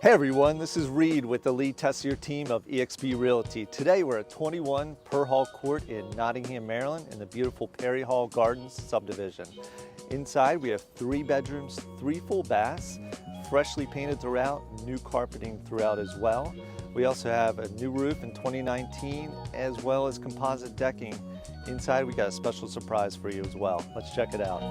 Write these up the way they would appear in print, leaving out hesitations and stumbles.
Hey everyone, this is Reed with the lead tester team of eXp Realty. Today we're at 21 Perhall Court in Nottingham, Maryland in the beautiful Perhall Gardens subdivision. Inside we have 3 bedrooms, 3 full baths, freshly painted throughout, new carpeting throughout as well. We also have a new roof in 2019 as well as composite decking. Inside we got a special surprise for you as well. Let's check it out.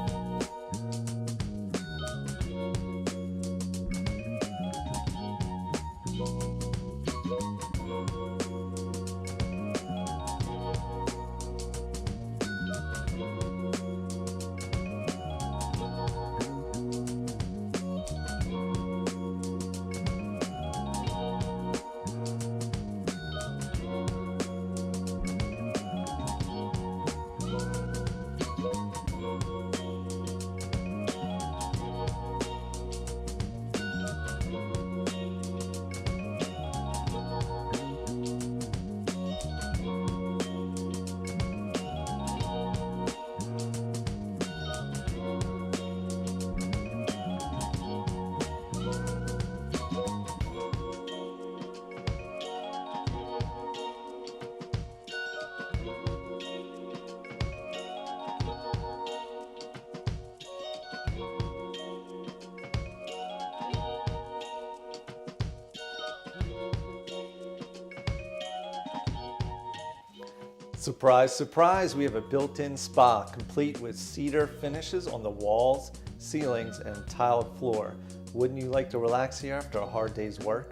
Surprise, surprise, we have a built-in spa complete with cedar finishes on the walls, ceilings, and tiled floor. Wouldn't you like to relax here after a hard day's work?